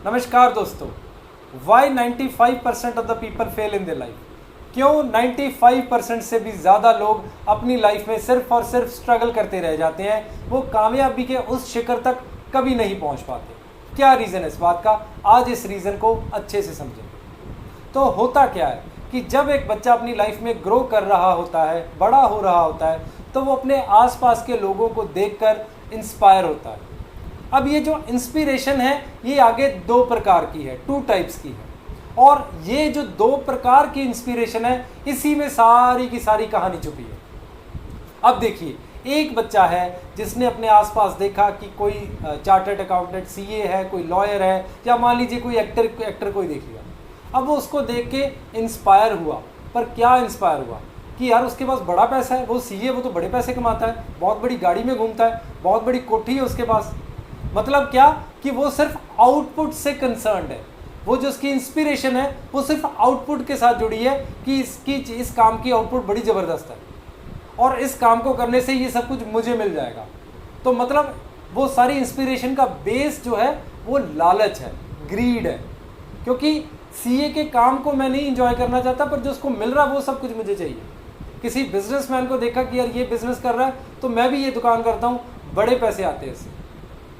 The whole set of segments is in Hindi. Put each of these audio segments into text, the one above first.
नमस्कार दोस्तों। Why 95% of the people fail in their life? क्यों 95% से भी ज़्यादा लोग अपनी लाइफ में सिर्फ और सिर्फ स्ट्रगल करते रह जाते हैं, वो कामयाबी के उस शिखर तक कभी नहीं पहुंच पाते? क्या रीज़न है इस बात का? आज इस रीज़न को अच्छे से समझेंगे। तो होता क्या है कि जब एक बच्चा अपनी लाइफ में ग्रो कर रहा होता है, बड़ा हो रहा होता है, तो वो अपने आसपास के लोगों को देखकर इंस्पायर होता है। अब ये जो इंस्पिरेशन है ये आगे दो प्रकार की है, टू टाइप्स की है, और ये जो दो प्रकार की इंस्पिरेशन है इसी में सारी की सारी कहानी छुपी है। अब देखिए, एक बच्चा है जिसने अपने आसपास देखा कि कोई चार्टर्ड अकाउंटेंट, सीए है, कोई लॉयर है, या मान लीजिए कोई एक्टर कोई देख लिया। अब वो उसको देख के इंस्पायर हुआ, पर क्या इंस्पायर हुआ कि यार उसके पास बड़ा पैसा है, वो सीए, वो तो बड़े पैसे कमाता है, बहुत बड़ी गाड़ी में घूमता है, बहुत बड़ी कोठी है उसके पास। मतलब क्या कि वो सिर्फ आउटपुट से कंसर्न्ड है। वो जो उसकी इंस्पिरेशन है वो सिर्फ आउटपुट के साथ जुड़ी है कि इस काम की आउटपुट बड़ी ज़बरदस्त है और इस काम को करने से ये सब कुछ मुझे मिल जाएगा। तो मतलब वो सारी इंस्पिरेशन का बेस जो है वो लालच है, ग्रीड है। क्योंकि सीए के काम को मैं नहीं इंजॉय करना चाहता, पर जो उसको मिल रहा है वो सब कुछ मुझे चाहिए। किसी बिजनेसमैन को देखा कि यार ये बिजनेस कर रहा है तो मैं भी ये दुकान करता हूँ, बड़े पैसे आते हैं इससे।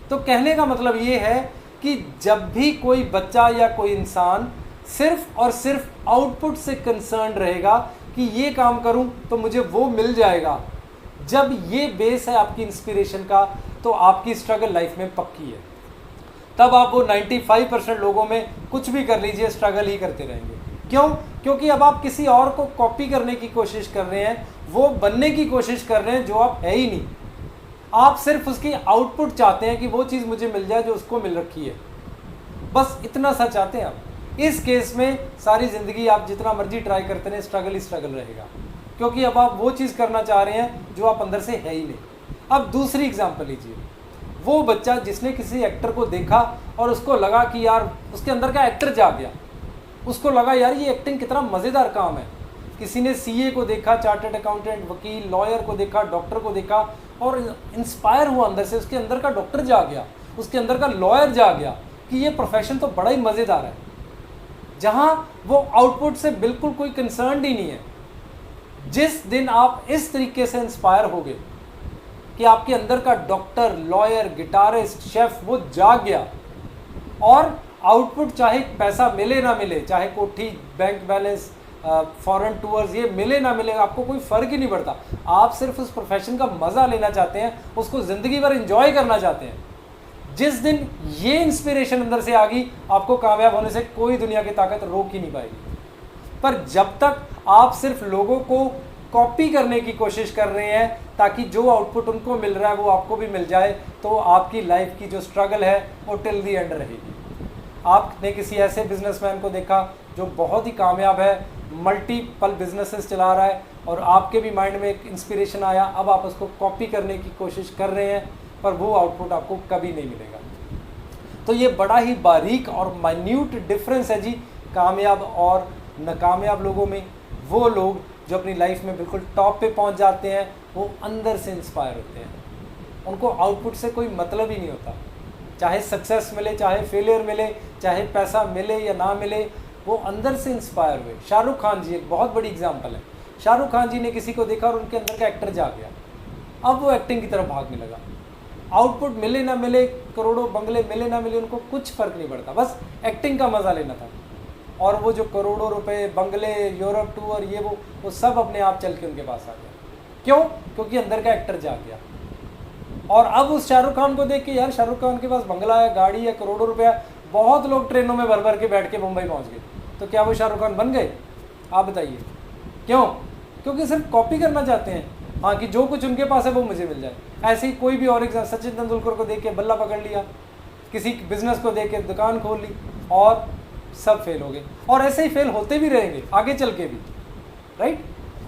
तो कहने का मतलब ये है कि जब भी कोई बच्चा या कोई इंसान सिर्फ और सिर्फ आउटपुट से कंसर्न रहेगा कि ये काम करूं तो मुझे वो मिल जाएगा, जब ये बेस है आपकी इंस्पिरेशन का, तो आपकी स्ट्रगल लाइफ में पक्की है। तब आप वो 95% लोगों में कुछ भी कर लीजिए, स्ट्रगल ही करते रहेंगे। क्यों? क्योंकि अब आप किसी और को कॉपी करने की कोशिश कर रहे हैं, वो बनने की कोशिश कर रहे हैं जो आप है ही नहीं। आप सिर्फ उसकी आउटपुट चाहते हैं कि वो चीज़ मुझे मिल जाए जो उसको मिल रखी है, बस इतना सा चाहते हैं आप। इस केस में सारी ज़िंदगी आप जितना मर्जी ट्राई करते रहें, स्ट्रगल ही स्ट्रगल रहेगा, क्योंकि अब आप वो चीज़ करना चाह रहे हैं जो आप अंदर से है ही नहीं। अब दूसरी एग्जांपल लीजिए, वो बच्चा जिसने किसी एक्टर को देखा और उसको लगा कि यार उसके अंदर का एक्टर जाग गया, उसको लगा यार ये एक्टिंग कितना मज़ेदार काम है। किसी ने सीए को देखा, चार्टर्ड अकाउंटेंट, वकील, लॉयर को देखा, डॉक्टर को देखा और इंस्पायर हुआ अंदर से। उसके अंदर का डॉक्टर जा गया, उसके अंदर का लॉयर जा गया कि ये प्रोफेशन तो बड़ा ही मज़ेदार है, जहां वो आउटपुट से बिल्कुल कोई कंसर्न ही नहीं है। जिस दिन आप इस तरीके से इंस्पायर होगे कि आपके अंदर का डॉक्टर, लॉयर, गिटारिस्ट, शेफ वो जाग गया, और आउटपुट चाहे पैसा मिले ना मिले, चाहे कोठी, बैंक बैलेंस, फॉरेन टूर्स, ये मिले ना मिले, आपको कोई फ़र्क ही नहीं पड़ता। आप सिर्फ उस प्रोफेशन का मज़ा लेना चाहते हैं, उसको ज़िंदगी भर एंजॉय करना चाहते हैं। जिस दिन ये इंस्पिरेशन अंदर से आ गई, आपको कामयाब होने से कोई दुनिया की ताकत रोक ही नहीं पाएगी। पर जब तक आप सिर्फ लोगों को कॉपी करने की कोशिश कर रहे हैं ताकि जो आउटपुट उनको मिल रहा है वो आपको भी मिल जाए, तो आपकी लाइफ की जो स्ट्रगल है वो टिल दी एंड रहेगी। आपने किसी ऐसे बिजनेसमैन को देखा जो बहुत ही कामयाब है, मल्टीपल बिजनेसेस चला रहा है, और आपके भी माइंड में एक इंस्पिरेशन आया, अब आप उसको कॉपी करने की कोशिश कर रहे हैं, पर वो आउटपुट आपको कभी नहीं मिलेगा। तो ये बड़ा ही बारीक और माइन्यूट डिफरेंस है जी कामयाब और नाकामयाब लोगों में। वो लोग जो अपनी लाइफ में बिल्कुल टॉप पे पहुंच जाते हैं, वो अंदर से इंस्पायर होते हैं, उनको आउटपुट से कोई मतलब ही नहीं होता। चाहे सक्सेस मिले, चाहे फेलियर मिले, चाहे पैसा मिले या ना मिले, वो अंदर से इंस्पायर हुए। शाहरुख खान जी एक बहुत बड़ी एग्जांपल है। शाहरुख खान जी ने किसी को देखा और उनके अंदर का एक्टर जाग गया, अब वो एक्टिंग की तरफ भागने लगा। आउटपुट मिले ना मिले, करोड़ों बंगले मिले ना मिले, उनको कुछ फ़र्क नहीं पड़ता, बस एक्टिंग का मज़ा लेना था। और वो जो करोड़ों रुपए, बंगले, यूरोप टूर, ये वो सब अपने आप चल के उनके पास आ गया। क्यों? क्योंकि अंदर का एक्टर जाग गया। और अब उस शाहरुख खान को देख के, यार शाहरुख खान के पास बंगला है, गाड़ी है, करोड़ों रुपया, बहुत लोग ट्रेनों में भर भर के बैठ के मुंबई पहुंच गए, तो क्या वो शाहरुख खान बन गए? आप बताइए क्यों? क्योंकि सिर्फ कॉपी करना चाहते हैं, हाँ, कि जो कुछ उनके पास है वो मुझे मिल जाए। ऐसे ही कोई भी और एग्जाम, सचिन तेंदुलकर को देख के बल्ला पकड़ लिया, किसी बिजनेस को देख के दुकान खोल ली, और सब फेल हो गए, और ऐसे ही फेल होते भी रहेंगे आगे चल के भी, राइट?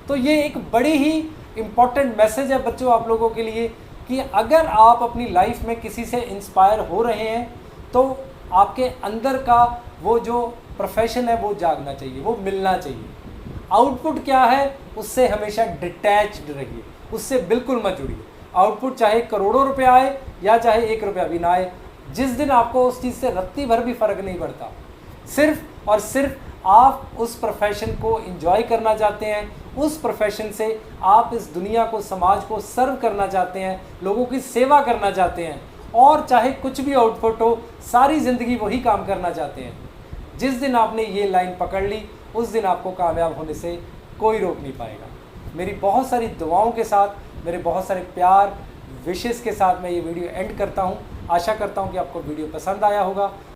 तो ये एक बड़ी ही इम्पॉर्टेंट मैसेज है बच्चों आप लोगों के लिए कि अगर आप अपनी लाइफ में किसी से इंस्पायर हो रहे हैं तो आपके अंदर का वो जो प्रोफेशन है वो जागना चाहिए, वो मिलना चाहिए। आउटपुट क्या है उससे हमेशा डिटैच्ड रहिए, उससे बिल्कुल मत जुड़िए। आउटपुट चाहे करोड़ों रुपए आए या चाहे 1 रुपया भी ना आए, जिस दिन आपको उस चीज़ से रत्ती भर भी फ़र्क नहीं पड़ता, सिर्फ और सिर्फ आप उस प्रोफेशन को एंजॉय करना चाहते हैं, उस प्रोफेशन से आप इस दुनिया को, समाज को सर्व करना चाहते हैं, लोगों की सेवा करना चाहते हैं, और चाहे कुछ भी आउटपुट हो, सारी ज़िंदगी वही काम करना चाहते हैं। जिस दिन आपने ये लाइन पकड़ ली, उस दिन आपको कामयाब होने से कोई रोक नहीं पाएगा। मेरी बहुत सारी दुआओं के साथ, मेरे बहुत सारे प्यार विशेष के साथ मैं ये वीडियो एंड करता हूँ। आशा करता हूँ कि आपको वीडियो पसंद आया होगा।